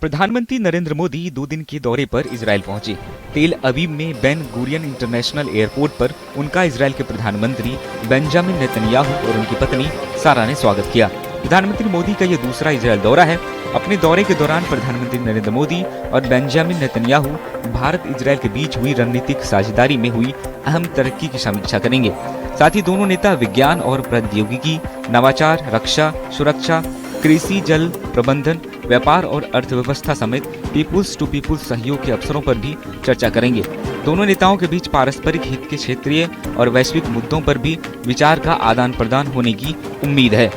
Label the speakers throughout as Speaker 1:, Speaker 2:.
Speaker 1: प्रधानमंत्री नरेंद्र मोदी 2 दिन के दौरे पर इजराइल पहुंचे। तेल अवीव में बेन गुरियन इंटरनेशनल एयरपोर्ट पर उनका इजराइल के प्रधानमंत्री बेंजामिन नेतन्याहू और उनकी पत्नी सारा ने स्वागत किया। प्रधानमंत्री मोदी का यह दूसरा इजराइल दौरा है। अपने दौरे के दौरान प्रधानमंत्री नरेंद्र मोदी और बेंजामिन नेतन्याहू भारत इजराइल के बीच हुई रणनीतिक साझेदारी में हुई अहम तरक्की की समीक्षा करेंगे। साथ ही दोनों नेता विज्ञान और प्रौद्योगिकी, नवाचार, रक्षा, सुरक्षा, कृषि, जल प्रबंधन, व्यापार और अर्थव्यवस्था समेत पीपुल्स टू पीपुल्स सहयोग के अवसरों पर भी चर्चा करेंगे। दोनों नेताओं के बीच पारस्परिक हित के क्षेत्रीय और वैश्विक मुद्दों पर भी विचार का आदान प्रदान होने की उम्मीद है।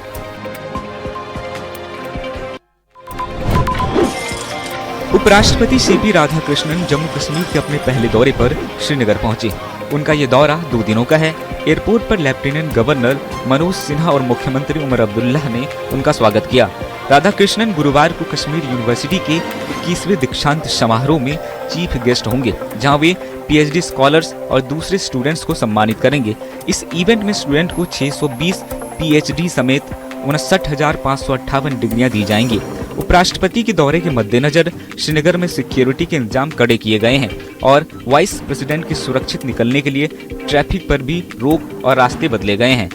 Speaker 1: उपराष्ट्रपति सीपी राधाकृष्णन जम्मू कश्मीर के अपने पहले दौरे पर श्रीनगर पहुंचे। उनका ये दौरा 2 दिनों का है। एयरपोर्ट पर लेफ्टिनेंट गवर्नर मनोज सिन्हा और मुख्यमंत्री उमर अब्दुल्लाह ने उनका स्वागत किया। राधाकृष्णन गुरुवार को कश्मीर यूनिवर्सिटी के 21वें दीक्षांत समारोह में चीफ गेस्ट होंगे, जहां वे पीएचडी स्कॉलर्स और दूसरे स्टूडेंट्स को सम्मानित करेंगे। इस इवेंट में स्टूडेंट को 620 पीएचडी समेत 59,558 डिग्रियां दी जाएंगी। उपराष्ट्रपति के दौरे के मद्देनजर श्रीनगर में सिक्योरिटी के इंतजाम कड़े किए गए हैं और वाइस प्रेसिडेंट के सुरक्षित निकलने के लिए ट्रैफिक पर भी रोक और रास्ते बदले गए हैं।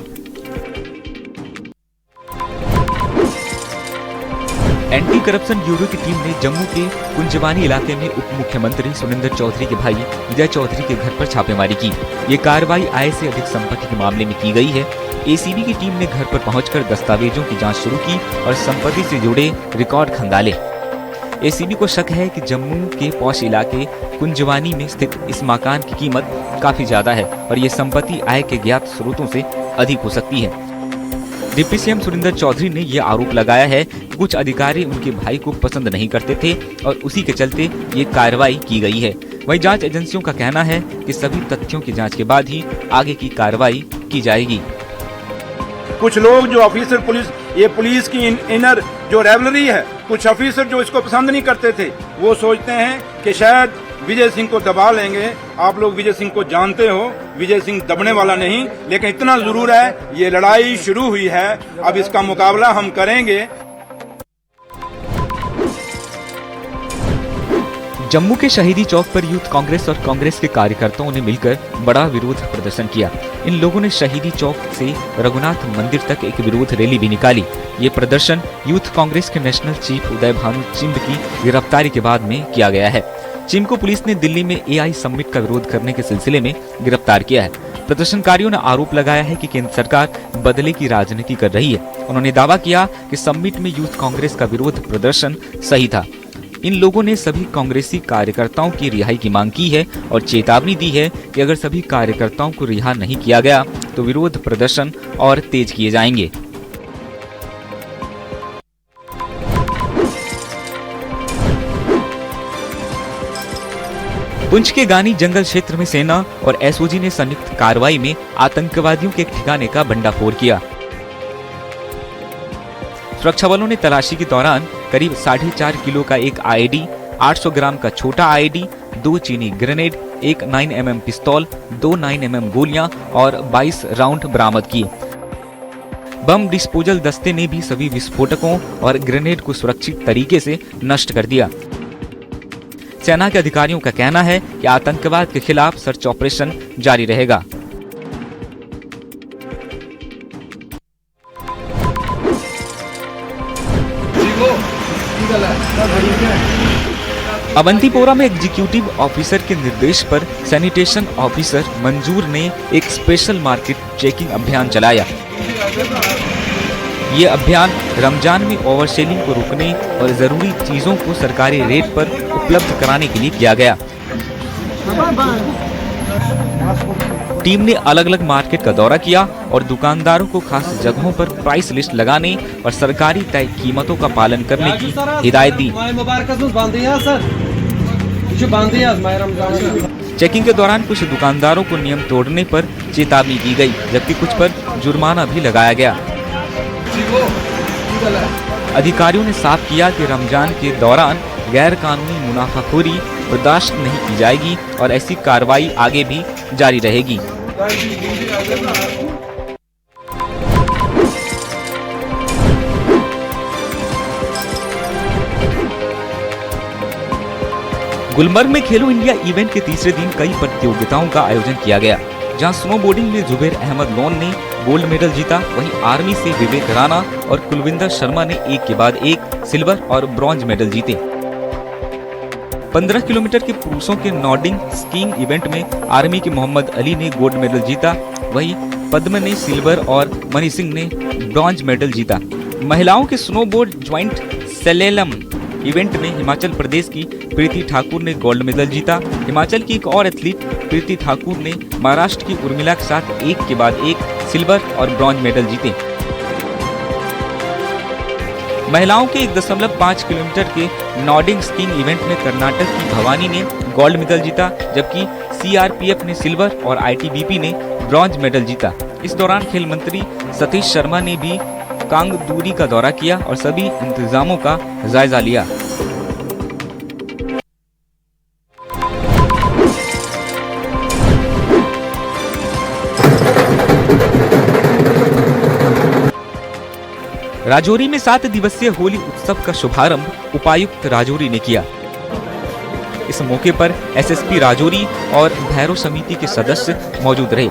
Speaker 1: एंटी करप्शन ब्यूरो की टीम ने जम्मू के कुंजवानी इलाके में उप मुख्यमंत्री सुनिंदर चौधरी के भाई विजय चौधरी के घर पर छापेमारी की। ये कार्रवाई आय से अधिक संपत्ति के मामले में की गई है। एसीबी की टीम ने घर पर पहुंचकर दस्तावेजों की जांच शुरू की और संपत्ति से जुड़े रिकॉर्ड खंगाले। एसीबी को शक है कि जम्मू के पौष इलाके कुंजवानी में स्थित इस मकान की कीमत काफी ज्यादा है और ये संपत्ति आय के ज्ञात स्रोतों से अधिक हो सकती है। डिप्टी सीएम सुरिंदर चौधरी ने यह आरोप लगाया है कि कुछ अधिकारी उनके भाई को पसंद नहीं करते थे और उसी के चलते ये कार्रवाई की गई है। वहीं जांच एजेंसियों का कहना है कि सभी तथ्यों की जांच के बाद ही आगे की कार्रवाई की जाएगी।
Speaker 2: कुछ लोग जो ऑफिसर पुलिस की इनर जो रेवलरी है, कुछ ऑफिसर जो इसको पसंद नहीं करते थे, वो सोचते हैं कि शायद विजय सिंह को दबा लेंगे। आप लोग विजय सिंह को जानते हो, विजय सिंह दबने वाला नहीं, लेकिन इतना जरूर है ये लड़ाई शुरू हुई है, अब इसका मुकाबला हम करेंगे।
Speaker 1: जम्मू के शहीदी चौक पर यूथ कांग्रेस और कांग्रेस के कार्यकर्ताओं ने मिलकर बड़ा विरोध प्रदर्शन किया। इन लोगों ने शहीदी चौक से रघुनाथ मंदिर तक एक विरोध रैली भी निकाली। ये प्रदर्शन यूथ कांग्रेस के नेशनल चीफ उदय भानु चिंब की गिरफ्तारी के बाद में किया गया है। चिंब को पुलिस ने दिल्ली में एआई समिट का विरोध करने के सिलसिले में गिरफ्तार किया है। प्रदर्शनकारियों ने आरोप लगाया है कि केंद्र सरकार बदले की राजनीति कर रही है। उन्होंने दावा किया कि समिट में यूथ कांग्रेस का विरोध प्रदर्शन सही था। इन लोगों ने सभी कांग्रेसी कार्यकर्ताओं की रिहाई की मांग की है और चेतावनी दी है कि अगर सभी कार्यकर्ताओं को रिहा नहीं किया गया तो विरोध प्रदर्शन और तेज किए जाएंगे। पुंछ के गानी जंगल क्षेत्र में सेना और एसओजी ने संयुक्त कार्रवाई में आतंकवादियों के एक ठिकाने का भंडाफोड़ किया। सुरक्षा बलों ने तलाशी के दौरान करीब 4.5 किलो का एक आईडी, 800 ग्राम का छोटा आईडी, 2 चीनी ग्रेनेड, एक 9mm पिस्तौल, 2 9mm गोलियां और 22 राउंड बरामद किए। बम डिस्पोजल दस्ते ने भी सभी विस्फोटकों और ग्रेनेड को सुरक्षित तरीके से नष्ट कर दिया। सेना के अधिकारियों का कहना है कि आतंकवाद के खिलाफ सर्च ऑपरेशन जारी रहेगा। अवंतीपोरा में एग्जीक्यूटिव ऑफिसर के निर्देश पर सैनिटेशन ऑफिसर मंजूर ने एक स्पेशल मार्केट चेकिंग अभियान चलाया। ये अभियान रमजान में ओवरसेलिंग को रोकने और जरूरी चीजों को सरकारी रेट पर उपलब्ध कराने के लिए किया गया। टीम ने अलग अलग मार्केट का दौरा किया और दुकानदारों को खास जगहों पर प्राइस लिस्ट लगाने और सरकारी तय कीमतों का पालन करने की हिदायत दी। चेकिंग के दौरान कुछ दुकानदारों को नियम तोड़ने पर चेतावनी दी गई, जबकि कुछ पर जुर्माना भी लगाया गया। अधिकारियों ने साफ किया कि रमजान के दौरान गैर कानूनी मुनाफाखोरी बर्दाश्त नहीं की जाएगी और ऐसी कार्रवाई आगे भी जारी रहेगी। गुलमर्ग में खेलो इंडिया इवेंट के तीसरे दिन कई प्रतियोगिताओं का आयोजन किया गया, जहां स्नोबोर्डिंग में जुबैर अहमद लोन ने गोल्ड मेडल जीता। वहीं आर्मी से विवेक राणा और कुलविंदर शर्मा ने एक के बाद एक सिल्वर और ब्रॉन्ज मेडल जीते। 15 किलोमीटर के पुरुषों के नॉर्डिक स्कीइंग इवेंट में आर्मी के मोहम्मद अली ने गोल्ड मेडल जीता। वहीं पद्म ने सिल्वर और मनी सिंह ने ब्रॉन्ज मेडल जीता। महिलाओं के स्नोबोर्ड ज्वाइंट सेलेलम इवेंट में हिमाचल प्रदेश की प्रीति ठाकुर ने गोल्ड मेडल जीता। हिमाचल की एक और एथलीट प्रीति ठाकुर ने महाराष्ट्र की उर्मिला के साथ एक के बाद एक सिल्वर और ब्रॉन्ज मेडल जीते। महिलाओं के 1.5 किलोमीटर के नॉर्डिक स्कीइंग इवेंट में कर्नाटक की भवानी ने गोल्ड मेडल जीता, जबकि सीआरपीएफ ने सिल्वर और आईटीबीपी ने ब्रॉन्ज मेडल जीता। इस दौरान खेल मंत्री सतीश शर्मा ने भी कांगदूरी का दौरा किया और सभी इंतजामों का जायजा लिया। राजौरी में 7 दिवसीय होली उत्सव का शुभारंभ उपायुक्त राजौरी ने किया। इस मौके पर एसएसपी राजौरी और भैरव समिति के सदस्य मौजूद रहे।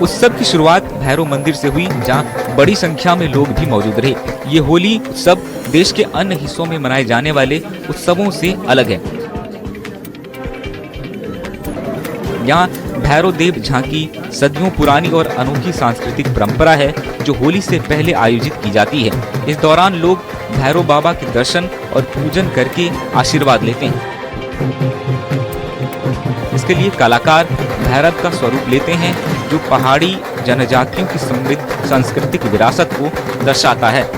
Speaker 1: उत्सव की शुरुआत भैरव मंदिर से हुई, जहां बड़ी संख्या में लोग भी मौजूद रहे। ये होली उत्सव देश के अन्य हिस्सों में मनाए जाने वाले उत्सवों से अलग है। यहाँ भैरव देव झांकी सदियों पुरानी और अनोखी सांस्कृतिक परंपरा है, जो होली से पहले आयोजित की जाती है। इस दौरान लोग भैरव बाबा के दर्शन और पूजन करके आशीर्वाद लेते हैं। इसके लिए कलाकार भैरव का स्वरूप लेते हैं, जो पहाड़ी जनजातियों की समृद्ध सांस्कृतिक विरासत को दर्शाता है।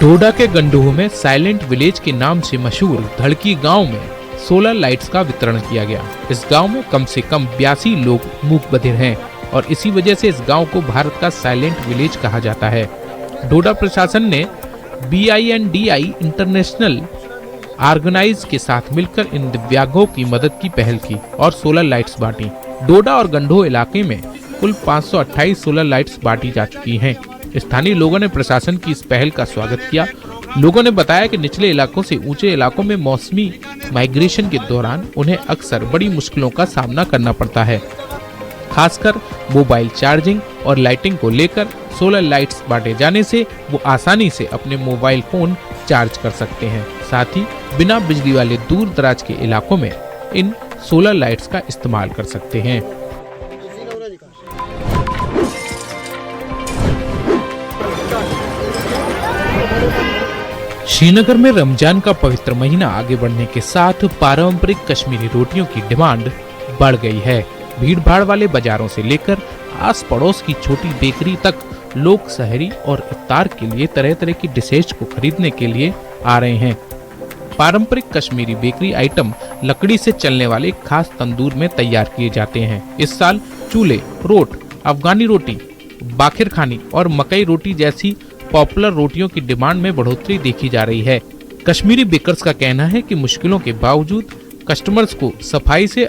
Speaker 3: डोडा के गंडोह में साइलेंट विलेज के नाम से मशहूर धड़की गांव में सोलर लाइट्स का वितरण किया गया। इस गांव में कम से कम 82 लोग मूक बधिर हैं और इसी वजह से इस गांव को भारत का साइलेंट विलेज कहा जाता है। डोडा प्रशासन ने BINDI इंटरनेशनल ऑर्गेनाइज के साथ मिलकर इन दिव्यांगों की मदद की पहल की और सोलर लाइट्स बांटी। डोडा और गंडोह इलाके में कुल 528 सोलर लाइट्स बांटी जा चुकी हैं। स्थानीय लोगों ने प्रशासन की इस पहल का स्वागत किया। लोगों ने बताया कि निचले इलाकों से ऊंचे इलाकों में मौसमी माइग्रेशन के दौरान उन्हें अक्सर बड़ी मुश्किलों का सामना करना पड़ता है। खासकर मोबाइल चार्जिंग और लाइटिंग को लेकर सोलर लाइट्स बांटे जाने से वो आसानी से अपने मोबाइल फोन चार्ज कर सकते हैं। साथ ही बिना बिजली वाले दूर दराज के इलाकों में इन सोलर लाइट्स का इस्तेमाल कर सकते हैं। श्रीनगर में रमजान का पवित्र महीना आगे बढ़ने के साथ पारंपरिक कश्मीरी रोटियों की डिमांड बढ़ गई है। भीड़ भाड़ वाले बाजारों से लेकर आस पड़ोस की छोटी बेकरी तक लोग सहरी और इफ्तार के लिए तरह तरह की डिशेज को खरीदने के लिए आ रहे हैं। पारंपरिक कश्मीरी बेकरी आइटम लकड़ी से चलने वाले खास तंदूर में तैयार किए जाते हैं। इस साल चूल्हे, रोट, अफगानी रोटी, बाखिर खानी और मकई रोटी जैसी पॉपुलर रोटियों की डिमांड में बढ़ोतरी देखी जा रही है। कश्मीरी बेकर्स का कहना है कि मुश्किलों के बावजूद कस्टमर्स को सफाई से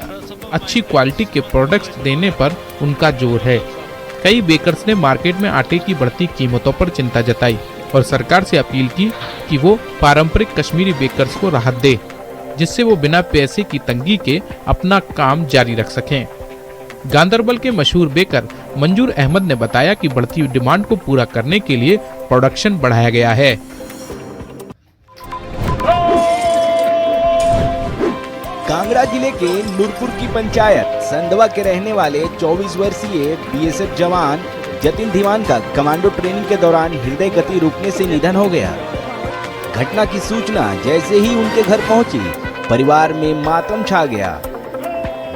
Speaker 3: अच्छी क्वालिटी के प्रोडक्ट्स देने पर उनका जोर है। कई बेकर्स ने मार्केट में आटे की बढ़ती कीमतों पर चिंता जताई और सरकार से अपील की कि वो पारंपरिक कश्मीरी बेकर्स को राहत दे, जिससे वो बिना पैसे की तंगी के अपना काम जारी रख सकें। गांदरबल के मशहूर बेकर मंजूर अहमद ने बताया कि बढ़ती हुई डिमांड को पूरा करने के लिए प्रोडक्शन बढ़ाया गया है।
Speaker 4: कांगड़ा जिले के नूरपुर की पंचायत संधवा के रहने वाले 24 वर्षीय BSF जवान जतिन धीमान का कमांडो ट्रेनिंग के दौरान हृदय गति रुकने से निधन हो गया। घटना की सूचना जैसे ही उनके घर पहुंची, परिवार में मातम छा गया।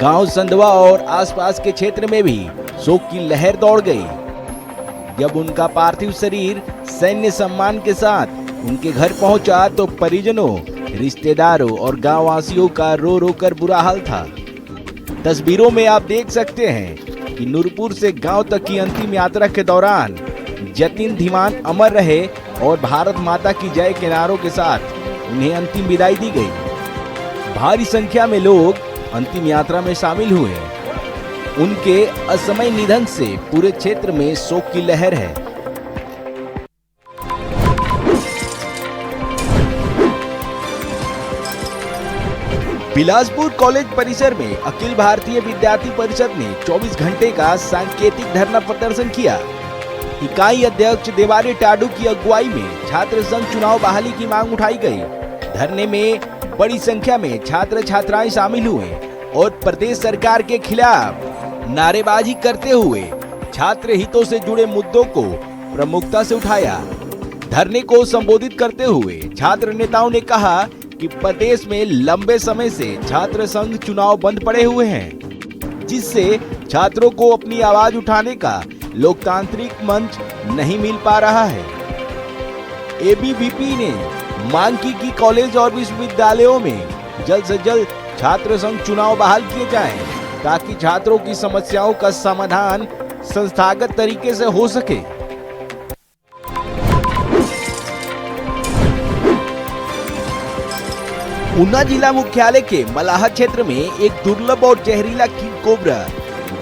Speaker 4: गांव संधवा और आसपास के क्षेत्र में भी शोक की लहर दौड़ गई। जब उनका पार्थिव शरीर सैन्य सम्मान के साथ उनके घर पहुंचा तो परिजनों, रिश्तेदारों और गांववासियों का रो रो कर बुरा हाल था। तस्वीरों में आप देख सकते हैं कि नूरपुर से गांव तक की अंतिम यात्रा के दौरान जतिन धीमान अमर रहे और भारत माता की जय के नारों के साथ उन्हें अंतिम विदाई दी गई। भारी संख्या में लोग अंतिम यात्रा में शामिल हुए। उनके असमय निधन से पूरे क्षेत्र में शोक की लहर है। बिलासपुर कॉलेज परिसर में अखिल भारतीय विद्यार्थी परिषद ने 24 घंटे का सांकेतिक धरना प्रदर्शन किया। इकाई अध्यक्ष देवारे टाडू की अगुवाई में छात्र संघ चुनाव बहाली की मांग उठाई गई। धरने में बड़ी संख्या में छात्र छात्राएं शामिल हुए और प्रदेश सरकार के खिलाफ नारेबाजी करते हुए छात्र हितों से जुड़े मुद्दों को प्रमुखता से उठाया। धरने को संबोधित करते हुए छात्र नेताओं ने कहा कि प्रदेश में लंबे समय से छात्र संघ चुनाव बंद पड़े हुए हैं, जिससे छात्रों को अपनी आवाज उठाने का लोकतांत्रिक मंच नहीं मिल पा रहा है। एबीवीपी ने मांग की कि कॉलेज और विश्वविद्यालयों में जल्द से जल्द छात्र संघ चुनाव बहाल किए जाएं, ताकि छात्रों की समस्याओं का समाधान संस्थागत तरीके से हो सके। ऊना जिला मुख्यालय के मलाहा क्षेत्र में एक दुर्लभ और जहरीला किंग कोबरा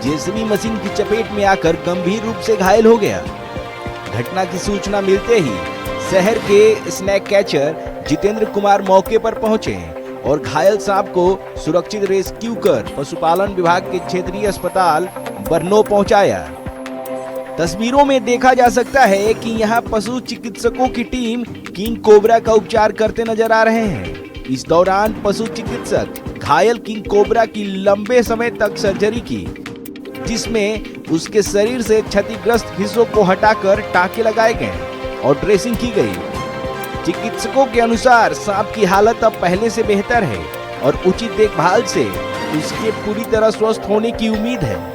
Speaker 4: जेसीबी मशीन की चपेट में आकर गंभीर रूप से घायल हो गया। घटना की सूचना मिलते ही शहर के स्नैक कैचर जितेंद्र कुमार मौके पर पहुंचे और घायल सांप को सुरक्षित रेस्क्यू कर पशुपालन विभाग के क्षेत्रीय अस्पताल बरनो पहुंचाया। तस्वीरों में देखा जा सकता है कि यहां पशु चिकित्सकों की टीम किंग कोबरा का उपचार करते नजर आ रहे हैं। इस दौरान पशु चिकित्सक घायल किंग कोबरा की लंबे समय तक सर्जरी की, जिसमें उसके शरीर से क्षतिग्रस्त हिस्सों को हटाकर टांके लगाए गए और ड्रेसिंग की गई। चिकित्सकों के अनुसार सांप की हालत अब पहले से बेहतर है और उचित देखभाल से उसके पूरी तरह स्वस्थ होने की उम्मीद है।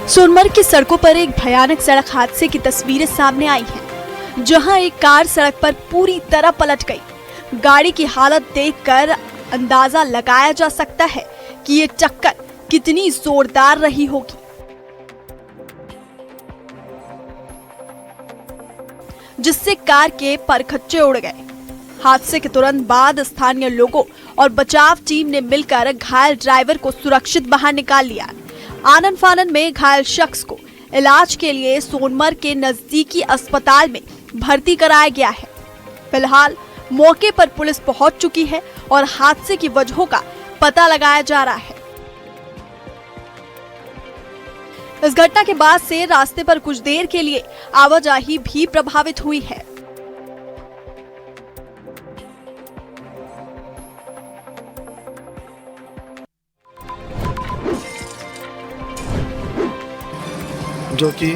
Speaker 5: सोनमर्ग की सड़कों पर एक भयानक सड़क हादसे की तस्वीरें सामने आई हैं, जहां एक कार सड़क पर पूरी तरह पलट गई। गाड़ी की हालत देखकर अंदाजा लगाया जा सकता है कि ये टक्कर कितनी जोरदार रही होगी। जिससे कार के परखच्चे उड़ गए। हादसे के तुरंत बाद स्थानीय लोगों और बचाव टीम ने मिलकर घायल ड्राइवर को सुरक्षित बाहर निकाल लिया। आनन फानन में घायल शख्स को इलाज के लिए सोनमर्ग के नजदीकी अस्पताल में भर्ती कराया गया है। फिलहाल मौके पर पुलिस पहुंच चुकी है और हादसे की वजहों का पता लगाया जा रहा है। इस घटना के बाद से रास्ते पर कुछ देर के लिए आवाजाही भी प्रभावित हुई है।
Speaker 6: जो कि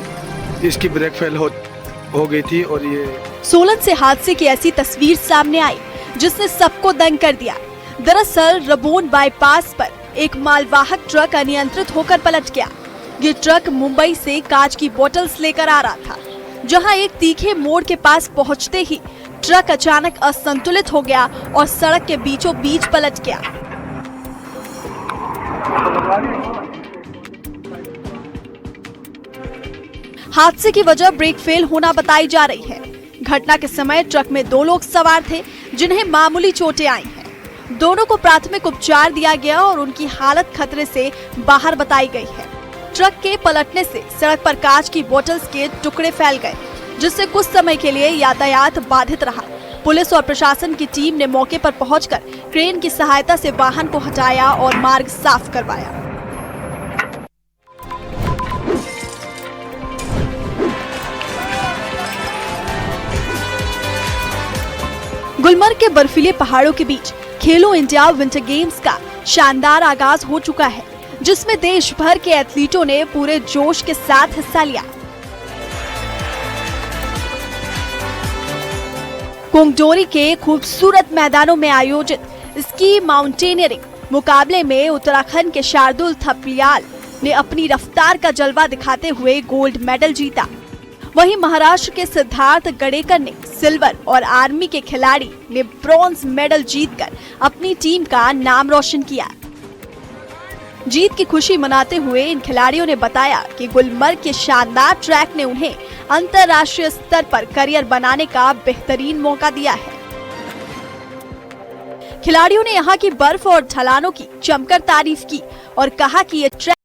Speaker 6: इसकी ब्रेक फेल हो गई थी और ये
Speaker 5: सोलन से हादसे की ऐसी तस्वीर सामने आई जिसने सबको दंग कर दिया। दरअसल रबोन बाईपास पर एक मालवाहक ट्रक अनियंत्रित होकर पलट गया। ये ट्रक मुंबई से कांच की बोतल्स लेकर आ रहा था, जहां एक तीखे मोड़ के पास पहुंचते ही ट्रक अचानक असंतुलित हो गया और सड़क के बीचों बीच पलट गया। हादसे की वजह ब्रेक फेल होना बताई जा रही है। घटना के समय ट्रक में 2 लोग सवार थे जिन्हें मामूली चोटें आई हैं। दोनों को प्राथमिक उपचार दिया गया और उनकी हालत खतरे से बाहर बताई गई है। ट्रक के पलटने से सड़क पर कांच की बोतल्स के टुकड़े फैल गए, जिससे कुछ समय के लिए यातायात बाधित रहा। पुलिस और प्रशासन की टीम ने मौके पर पहुंचकर क्रेन की सहायता से वाहन को हटाया और मार्ग साफ करवाया। गुलमर्ग के बर्फीले पहाड़ों के बीच खेलो इंडिया विंटर गेम्स का शानदार आगाज हो चुका है, जिसमें देश भर के एथलीटों ने पूरे जोश के साथ हिस्सा लिया। कोंगडोरी के खूबसूरत मैदानों में आयोजित स्की माउंटेनियरिंग मुकाबले में उत्तराखंड के शार्दुल थपलियाल ने अपनी रफ्तार का जलवा दिखाते हुए गोल्ड मेडल जीता। वहीं महाराष्ट्र के सिद्धार्थ गडेकर ने सिल्वर और आर्मी के खिलाड़ी ने ब्रॉन्ज मेडल जीतकर अपनी टीम का नाम रोशन किया। जीत की खुशी मनाते हुए इन खिलाड़ियों ने बताया कि गुलमर्ग के शानदार ट्रैक ने उन्हें अंतर्राष्ट्रीय स्तर पर करियर बनाने का बेहतरीन मौका दिया है। खिलाड़ियों ने यहाँ की बर्फ और ढलानों की जमकर तारीफ की और कहा कि ये ट्रैक